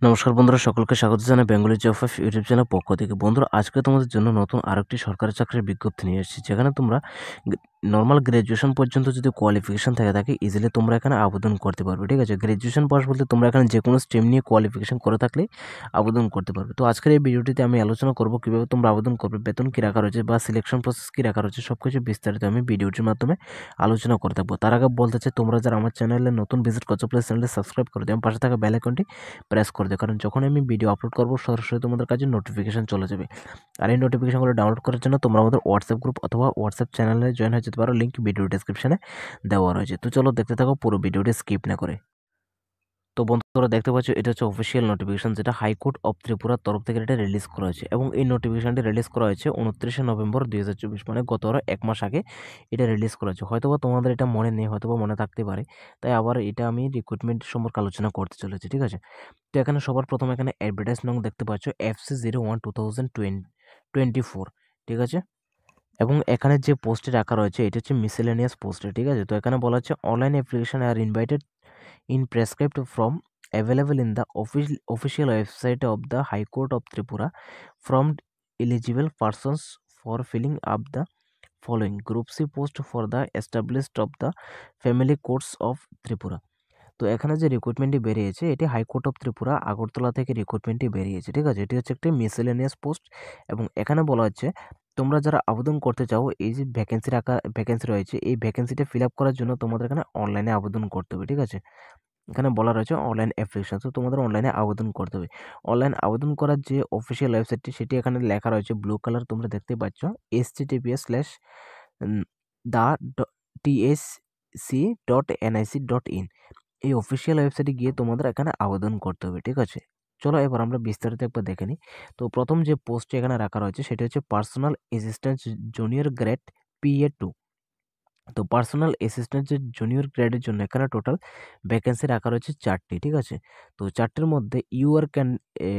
নমস্কার বন্ধুরা, সকলকে স্বাগত জানাই Bengali job of YouTube channel পক্ষ থেকে। বন্ধুরা, আজকে তোমাদের জন্য নতুন আরেকটি সরকারি চাকরির বিজ্ঞপ্তি নিয়ে এসেছি, যেখানে তোমরা নর্মাল গ্র্যাজুয়েশন পর্যন্ত যদি কোয়ালিফিকেশন থাকে ইজিলি তোমরা এখানে আবেদন করতে পারবে। ঠিক আছে, গ্র্যাজুয়েশন পাস বলতে তোমরা এখানে যে কোনো স্ট্রিম নিয়ে কোয়ালিফিকেশন করে থাকলে আবেদন করতে পারবে। তো আজকের এই ভিডিওটিতে আমি আলোচনা করব কীভাবে তোমরা আবেদন করবে, বেতন কী রাখা রয়েছে বা সিলেকশন প্রসেস কী রাখা রয়েছে, সব কিছু বিস্তারিত আমি ভিডিওটির মাধ্যমে আলোচনা করে থাকবো। তার আগে বলতে চাই, তোমরা যারা আমার চ্যানেলে নতুন ভিজিট করছো প্লিজ চ্যানেলটি সাবস্ক্রাইব করে দিও এবং পাশে থাকা বেল আইকনটি প্রেস করে দিও, কারণ যখন আমি ভিডিও আপলোড করবো সরাসরি তোমাদের কাছে নোটিফিকেশন চলে যাবে। আর এই নোটিফিকেশনগুলো ডাউনলোড করার জন্য তোমরা আমাদের হোয়াটসঅ্যাপ গ্রুপ অথবা হোয়াটসঅ্যাপ চ্যানেলে জয়েন হয়ে যেতে পারো, লিঙ্ক ভিডিও ডেসক্রিপশনে দেওয়া রয়েছে। তো চলো দেখতে থাকো পুরো ভিডিওটি স্কিপ না করে। তো বন্ধুরা, দেখতে পাচ্ছ এটা হচ্ছে অফিসিয়াল নোটিফিকেশন, যেটা হাইকোর্ট অফ ত্রিপুরার তরফ থেকে এটা রিলিজ করা হয়েছে এবং এই নোটিফিকেশনটি রিলিজ করা হয়েছে 29শে নভেম্বর 2024, মানে গত আরও 1 মাস আগে এটা রিলিজ করা হয়েছে। হয়তোবা তোমাদের এটা মনে নেই, হয়তোবা মনে থাকতে পারে, তাই আবার এটা আমি রিক্রুটমেন্ট সম্পর্কে আলোচনা করতে চলেছি। ঠিক আছে, তো এখানে সবার প্রথমে এখানে অ্যাডভার্টাইজ নং দেখতে পাচ্ছ FC01-2024। ঠিক আছে, এবং এখানে যে পোস্টে রাখা রয়েছে এটা হচ্ছে মিসেলেনিয়াস পোস্টে। ঠিক আছে, তো এখানে বলা হচ্ছে অনলাইন অ্যাপ্লিকেশন আর invited in prescribed from available in the official website of the High Court of Tripura from eligible persons for filling up the following Group C post for the established of the Family Courts of Tripura। তো এখানে যে রিক্রুটমেন্টটি বেরিয়েছে এটি high court of Tripura Agartala থেকে রিক্রুটমেন্টটি বেরিয়েছে। ঠিক আছে, এটি হচ্ছে একটি মিসেলেনিয়াস পোস্ট এবং এখানে বলা হচ্ছে তোমরা যারা আবেদন করতে চাও, এই যে ভ্যাকেন্সি রয়েছে, এই ভ্যাকেন্সিটা ফিল আপ করার জন্য তোমাদের এখানে অনলাইনে আবেদন করতে হবে। ঠিক আছে, এখানে বলা রয়েছে অনলাইন অ্যাপ্লিকেশন, তো তোমাদের অনলাইনে আবেদন করতে হবে। অনলাইন আবেদন করার যে অফিসিয়াল ওয়েবসাইটটি সেটি এখানে লেখা রয়েছে ব্লু কালার, তোমরা দেখতে পাচ্ছ https://the.tsc.nic.in। এই অফিসিয়াল ওয়েবসাইটে গিয়ে তোমাদের এখানে আবেদন করতে হবে। ঠিক আছে, চলো এবার আমরা বিস্তারিত একবার দেখে নিই। তো প্রথম যে পোস্টটি এখানে রাখা রয়েছে সেটা হচ্ছে personal assistant junior grade PA2। তো পার্সোনাল অ্যাসিস্ট্যান্ট যে জুনিয়র গ্রেডের জন্য এখানে টোটাল ভ্যাকেন্সি রাখা রয়েছে 4টি। ঠিক আছে, তো 4টির মধ্যে ইউআর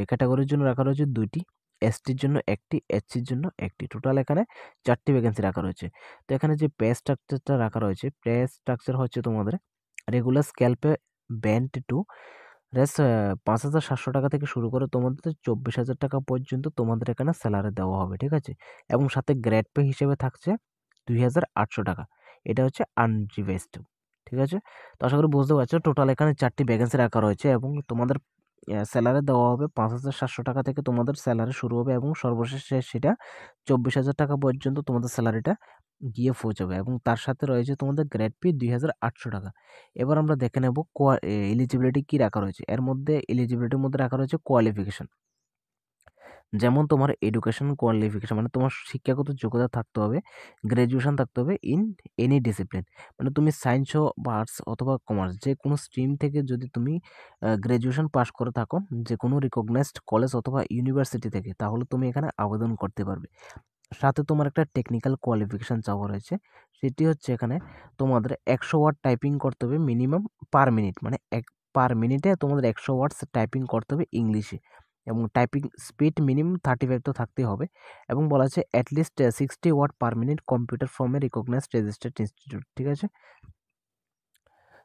ক্যাটাগরির জন্য রাখা রয়েছে 2টি, এসটির জন্য 1টি, এসসির জন্য 1টি। টোটাল এখানে 4টি ভ্যাকেন্সি রাখা রয়েছে। তো এখানে যে পে স্ট্রাকচারটা রাখা রয়েছে, পে স্ট্রাকচার হচ্ছে তোমাদের regular scale pay band 2 race 5,700 টাকা থেকে শুরু করে তোমাদের 24,000 টাকা পর্যন্ত তোমাদের এখানে স্যালারি দেওয়া হবে। ঠিক আছে, এবং সাথে গ্রেড পে হিসেবে থাকছে 2,800 টাকা। এটা হচ্ছে আনরিভাইজড। ঠিক আছে, তো আশা করি বুঝতে পারছো টোটাল এখানে 4টি ভ্যাকেন্সি রাখা রয়েছে এবং তোমাদের স্যালারি দেওয়া হবে 5,700 টাকা থেকে তোমাদের স্যালারি শুরু হবে এবং সর্বশেষ সেটা 24,000 টাকা পর্যন্ত তোমাদের স্যালারিটা গিয়ে পৌঁছাবে এবং তার সাথে রয়েছে তোমাদের গ্রেড পে 2,800 টাকা। এবার আমরা দেখে নেব এলিজিবিলিটি কী রাখা রয়েছে। এর মধ্যে এলিজিবিলিটির মধ্যে রাখা রয়েছে কোয়ালিফিকেশন, যেমন তোমার এডুকেশন কোয়ালিফিকেশন, মানে তোমার শিক্ষাগত যোগ্যতা থাকতে হবে, গ্র্যাজুয়েশন থাকতে হবে ইন এনি ডিসিপ্লিন, মানে তুমি সায়েন্স বা আর্টস অথবা কমার্স যে কোনো স্ট্রিম থেকে যদি তুমি গ্র্যাজুয়েশন পাস করে থাকো যে কোনো রিকগনাইজড কলেজ অথবা ইউনিভার্সিটি থেকে, তাহলে তুমি এখানে আবেদন করতে পারবে। সাথে তোমার একটা টেকনিক্যাল কোয়ালিফিকেশান চাওয়া রয়েছে, সেটি হচ্ছে এখানে তোমাদের 100 ওয়ার্ড টাইপিং করতে হবে মিনিমাম পার মিনিট, মানে পার মিনিটে তোমাদের 100 ওয়ার্ডস টাইপিং করতে হবে ইংলিশে, এবং টাইপিং স্পিড মিনিমাম 35 তো থাকতেই হবে, এবং বলা আছে at least 60 word per minute computer ফর্মে রিকগনাইজড রেজিস্টার্ড ইনস্টিটিউট। ঠিক আছে,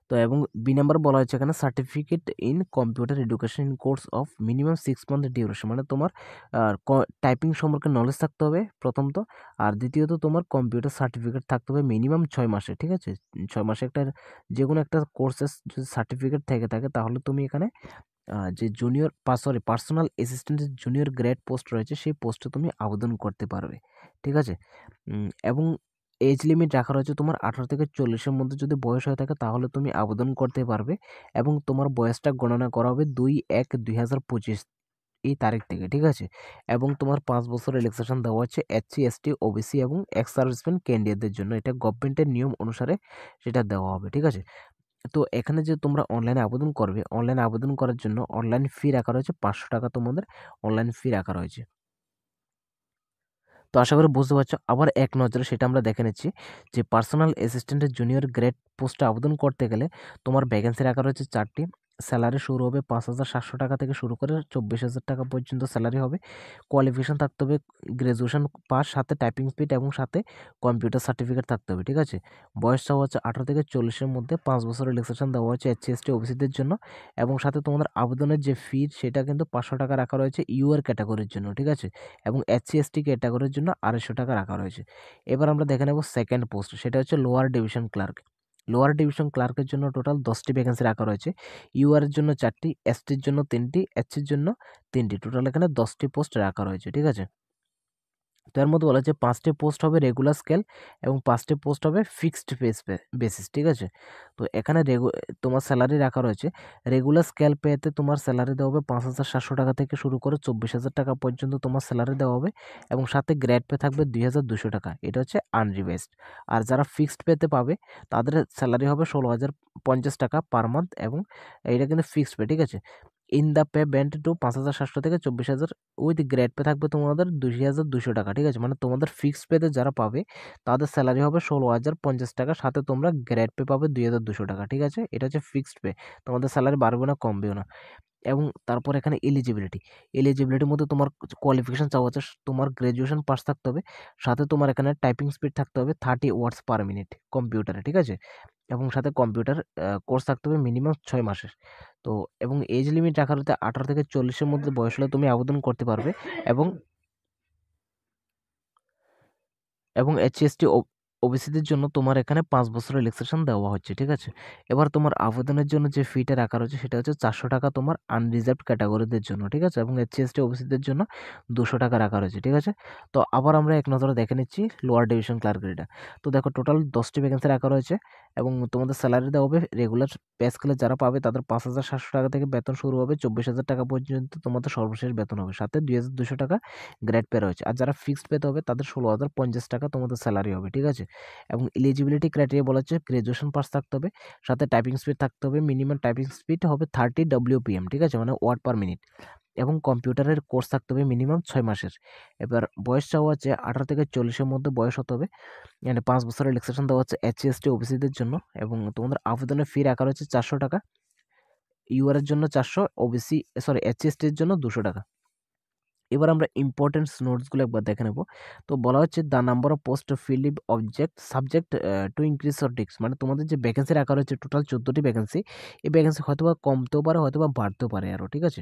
তো এবং বি নাম্বার বলা হয়েছে এখানে certificate in computer education in course of minimum 6 month duration, মানে তোমার টাইপিং সম্পর্কে নলেজ থাকতে হবে প্রথমত, আর দ্বিতীয়ত তোমার কম্পিউটার সার্টিফিকেট থাকতে হবে মিনিমাম 6 মাসে। ঠিক আছে, 6 মাসে একটা যে কোনো একটা কোর্সের যদি সার্টিফিকেট থেকে থাকে তাহলে তুমি এখানে যে পার্সোনাল অ্যাসিস্ট্যান্টের জুনিয়র গ্রেড পোস্ট রয়েছে সেই পোস্টে তুমি আবেদন করতে পারবে। ঠিক আছে, এবং এজ লিমিট রাখা রয়েছে তোমার 18 থেকে 40-এর মধ্যে যদি বয়স হয়ে থাকে তাহলে তুমি আবেদন করতে পারবে, এবং তোমার বয়সটা গণনা করা হবে 2/1/2025 এই তারিখ থেকে। ঠিক আছে, এবং তোমার 5 বছর রিল্যাক্সেশন দেওয়া হচ্ছে SC ST OBC এবং এক্স সার্ভিসম্যান ক্যান্ডিডেটদের জন্য, এটা গভর্নমেন্টের নিয়ম অনুসারে সেটা দেওয়া হবে। ঠিক আছে, তো এখানে যে তোমরা অনলাইনে আবেদন করবে, অনলাইনে আবেদন করার জন্য অনলাইন ফি রাখা রয়েছে 500 টাকা, তোমাদের অনলাইন ফি রাখা রয়েছে। তো আশা করি বুঝতে পারছো। আবার এক নজরে সেটা আমরা দেখে নিচ্ছি যে পার্সোনাল অ্যাসিস্ট্যান্টের জুনিয়র গ্রেড পোস্টে আবেদন করতে গেলে তোমার ভ্যাকেন্সি রাখা রয়েছে 4টি, স্যালারি শুরু হবে 5,700 টাকা থেকে শুরু করে 24,000 টাকা পর্যন্ত স্যালারি হবে। কোয়ালিফিকেশন থাকতে হবে গ্র্যাজুয়েশন পাস, সাথে টাইপিং স্পিড এবং সাথে কম্পিউটার সার্টিফিকেট থাকতে হবে, ঠিক আছে। বয়স চাওয়া হচ্ছে 18 থেকে 40-এর মধ্যে, 5 বছরের রিল্যাক্সেশন দেওয়া হচ্ছে SC ST OBCদের জন্য, এবং সাথে তোমাদের আবেদনের যে ফি সেটা কিন্তু 500 টাকা রাখা রয়েছে UR ক্যাটাগরির জন্য, ঠিক আছে। এবং SC ST ক্যাটাগরির জন্য 250 টাকা রাখা রয়েছে। এবার আমরা দেখে নেব সেকেন্ড পোস্ট, সেটা হচ্ছে lower division clerk. Lower division ক্লার্কের জন্য টোটাল 10টি ভ্যাকেন্সি রাখা রয়েছে। UR এর জন্য 4টি, STর জন্য 3টি, SCর জন্য 3টি, টোটাল এখানে 10টি পোস্ট রাখা রয়েছে, ঠিক আছে। তো এর মধ্যে বলা হচ্ছে 5টি পোস্ট হবে রেগুলার স্কেল এবং 5টি পোস্ট হবে ফিক্সড বেসিস, ঠিক আছে। তো এখানে তোমার স্যালারি রাখা রয়েছে। রেগুলার স্কেল পেতে তোমার স্যালারি দেওয়া হবে 5,700 টাকা থেকে শুরু করে 24,000 টাকা পর্যন্ত তোমার স্যালারি দেওয়া হবে, এবং সাথে গ্রেড পে থাকবে 2,200 টাকা, এটা হচ্ছে আনরিভাইজড। আর যারা ফিক্সড পেতে পাবে তাদের স্যালারি হবে 16,050 টাকা পার মান্থ, এবং এটা কিন্তু ফিক্সড পে, ঠিক আছে। In the pay band two 5,700 থেকে 24,000, উইথ গ্রেড পে থাকবে তোমাদের 2,200 টাকা, ঠিক আছে। মানে তোমাদের ফিক্সড পেতে যারা পাবে তাদের স্যালারি হবে 16,050 টাকা, সাথে তোমরা গ্রেড পে পাবে 2,200 টাকা, ঠিক আছে। এটা হচ্ছে ফিক্সড পে, তোমাদের স্যালারি বাড়বে না কমবেও না। এবং তারপর এখানে এলিজিবিলিটির মধ্যে তোমার কোয়ালিফিকেশন চাওয়া হচ্ছে তোমার গ্র্যাজুয়েশন পাস থাকতে হবে, সাথে তোমার এখানে টাইপিং স্পিড থাকতে হবে 30 ওয়ার্ডস পার মিনিট কম্পিউটারে, ঠিক আছে। এবং সাথে কম্পিউটার কোর্স থাকতে হবে মিনিমাম 6 মাসের। তো এবং এজ লিমিট রাখা হতে 18 থেকে 40-এর মধ্যে বয়স হলে তুমি আবেদন করতে পারবে। এবং SC ST ওবিসিদের জন্য তোমার এখানে 5 বছরের রিল্যাক্সেশন দেওয়া হচ্ছে, ঠিক আছে। এবার তোমার আবেদনের জন্য যে ফিটা রাখা রয়েছে সেটা হচ্ছে 400 টাকা তোমার আনরিজার্ভড ক্যাটাগরিদের জন্য, ঠিক আছে। এবং SC ST ওবিসিদের জন্য 200 টাকা রাখা রয়েছে, ঠিক আছে। তো আবার আমরা এক নজরে দেখে নিচ্ছি লোয়ার ডিভিশন ক্লার্কের এটা। তো দেখো টোটাল 10টি ভ্যাকেন্সি রাখা রয়েছে, এবং তোমাদের স্যালারি দেওয়া হবে রেগুলার পে স্কেলে যারা পাবে তাদের 5,700 টাকা থেকে বেতন শুরু হবে, 24,000 টাকা পর্যন্ত তোমাদের সর্বশেষ বেতন হবে, সাথে 2,200 টাকা গ্রেড পে রয়েছে। আর যারা ফিক্সড পেতে হবে তাদের 16,050 টাকা তোমাদের স্যালারি হবে, ঠিক আছে। এবং এলিজিবিলিটি ক্রাইটেরিয়া বলা হচ্ছে গ্রাজুয়েশন পাস থাকতে হবে, সাথে টাইপিং স্পিড থাকতে হবে, মিনিমাম টাইপিং স্পিড হবে 30 WPM, ঠিক আছে, মানে ওয়ার্ড পার মিনিট। এবং কম্পিউটারের কোর্স থাকতে হবে মিনিমাম 6 মাসের। এবার বয়স চাওয়া হচ্ছে 18 থেকে 40-এর মধ্যে বয়স হতে হবে, মানে 5 বছরের রিল্যাক্সেশন দেওয়া হচ্ছে SC ST ওবিসিদের জন্য। এবং তোমাদের আবেদনের ফি রাখা রয়েছে 400 টাকা, UR এর জন্য 400, SC ST এর জন্য 200 টাকা। এবার আমরা ইম্পর্টেন্ট নোটসগুলো একবার দেখে নেব। তো বলা হচ্ছে the number of post feel subject to increase or ডিক্স, মানে তোমাদের যে ভ্যাকেন্সি রাখা রয়েছে টোটাল 14টি ভ্যাকেন্সি, এই ভ্যাকেন্সি হয়তো বা কমতেও পারে, হয়তো বা বাড়তেও পারে আরও, ঠিক আছে।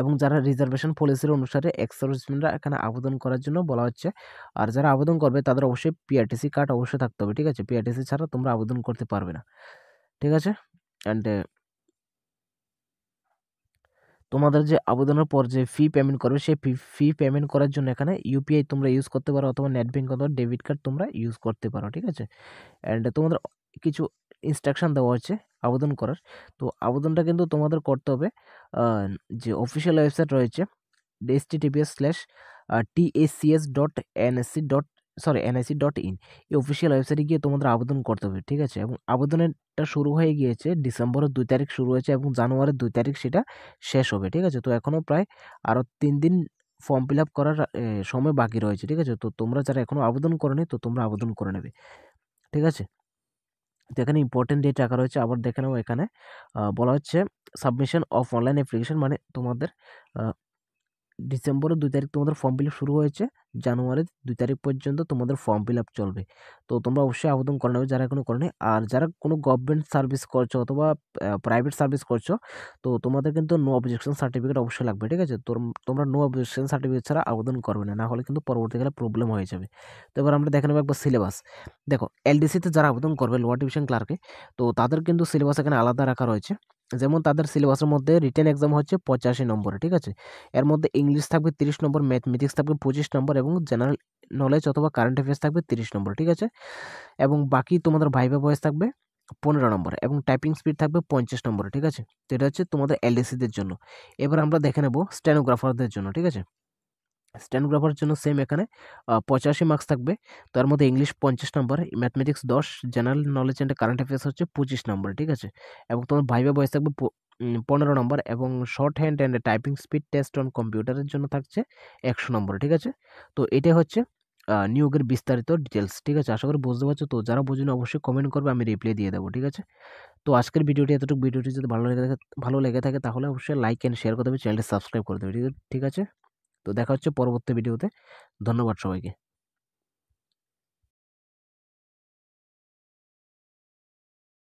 এবং যারা রিজার্ভেশন পলিসির অনুসারে এক্স সার্ভিসম্যানরা এখানে আবেদন করার জন্য বলা হচ্ছে। আর যারা আবেদন করবে তাদের অবশ্যই PRTC কার্ড অবশ্যই থাকতে হবে, ঠিক আছে। PRTC ছাড়া তোমরা আবেদন করতে পারবে না, ঠিক আছে। অ্যান্ড তোমাদের যে আবেদনের পর যে ফি পেমেন্ট করবে সেই ফি পেমেন্ট করার জন্য এখানে UPI তোমরা ইউজ করতে পারো, অথবা নেট ব্যাংক অথবা ডেবিট কার্ড তোমরা ইউজ করতে পারো, ঠিক আছে। অ্যান্ড তোমাদের কিছু ইনস্ট্রাকশন দেওয়া হচ্ছে আবেদন করার। তো আবেদনটা কিন্তু তোমাদের করতে হবে যে অফিসিয়াল ওয়েবসাইট রয়েছে https://tacs.nsc.in, এই অফিসিয়াল ওয়েবসাইটে গিয়ে তোমাদের আবেদন করতে হবে, ঠিক আছে। এবং আবেদনটা শুরু হয়ে গিয়েছে ডিসেম্বরের 2 তারিখ শুরু হয়েছে, এবং জানুয়ারির 2 তারিখ সেটা শেষ হবে, ঠিক আছে। তো এখনও প্রায় আরও 3 দিন ফর্ম ফিল আপ করার সময় বাকি রয়েছে, ঠিক আছে। তো তোমরা যারা এখনও আবেদন করোনি তো তোমরা আবেদন করে নেবে, ঠিক আছে। তো এখানে ইম্পর্টেন্ট ডেট রাখা রয়েছে, আবার দেখে নেবো। এখানে বলা হচ্ছে সাবমিশন অফ অনলাইন অ্যাপ্লিকেশন, মানে তোমাদের ডিসেম্বরের 2 তারিখ তোমাদের ফর্ম ফিল আপ শুরু হয়েছে, জানুয়ারির 2 তারিখ পর্যন্ত তোমাদের ফর্ম ফিল আপ চলবে। তো তোমরা অবশ্যই আবেদন করে নেবে যারা এখনো করেনি। আর যারা কোনো গভর্নমেন্ট সার্ভিস করছো অথবা প্রাইভেট সার্ভিস করছো, তো তোমাদের কিন্তু নো অবজেকশন সার্টিফিকেট অবশ্যই লাগবে, ঠিক আছে। তোমরা নো অবজেকশন সার্টিফিকেট ছাড়া আবেদন করবে না, না হলে কিন্তু পরবর্তীকালে প্রবলেম হয়ে যাবে। তো এবার আমরা দেখে নেবো একবার সিলেবাস। দেখো LDC-তে যারা আবেদন করবে লোয়ার ডিভিশন ক্লার্কে, তো তাদের কিন্তু সিলেবাস এখানে আলাদা রাখা রয়েছে। যেমন তাদের সিলেবাসের মধ্যে রিটেন এক্সাম হচ্ছে 85 নম্বরে, ঠিক আছে। এর মধ্যে ইংলিশ থাকবে 30 নম্বর, ম্যাথমেটিক্স থাকবে 25 নম্বর, এবং জেনারেল নলেজ অথবা কারেন্ট অ্যাফেয়ার্স থাকবে 30 নম্বর, ঠিক আছে। এবং বাকি তোমাদের ভাইভা ভয়েস থাকবে 15 নম্বর, এবং টাইপিং স্পিড থাকবে 50 নম্বরে, ঠিক আছে। তো এটা হচ্ছে তোমাদের LDC-দের জন্য। এবার আমরা দেখে নেব স্টেনোগ্রাফারদের জন্য, ঠিক আছে। স্টেনোগ্রাফার জন্য সেম এখানে 85 মার্কস থাকবে। তো এর মধ্যে English 50 number, mathematics 10, general knowledge and current affairs হচ্ছে 25 নম্বর, ঠিক আছে। এবং তোমার ভাইভা ভয়েস থাকবে 15 নম্বর, এবং short hand and typing speed test on কম্পিউটারের জন্য থাকছে 100 নম্বর, ঠিক আছে। তো এটা হচ্ছে নিয়োগের বিস্তারিত ডিটেলস। ঠিক আছে? আশা করি বুঝতে পারছো। তো যারা বোঝেনি অবশ্যই কমেন্ট করবে, আমি রিপ্লাই দিয়ে দেবো। ঠিক আছে? তো আজকের ভিডিওটি এতটুকু। ভিডিওটি যদি ভালো লেগে থাকে তাহলে অবশ্যই লাইক অ্যান্ড শেয়ার করে দেবে, চ্যানেলটি সাবস্ক্রাইব করে দেবে। ঠিক আছে? তো দেখা হচ্ছে পরবর্তী ভিডিওতে। ধন্যবাদ সবাইকে।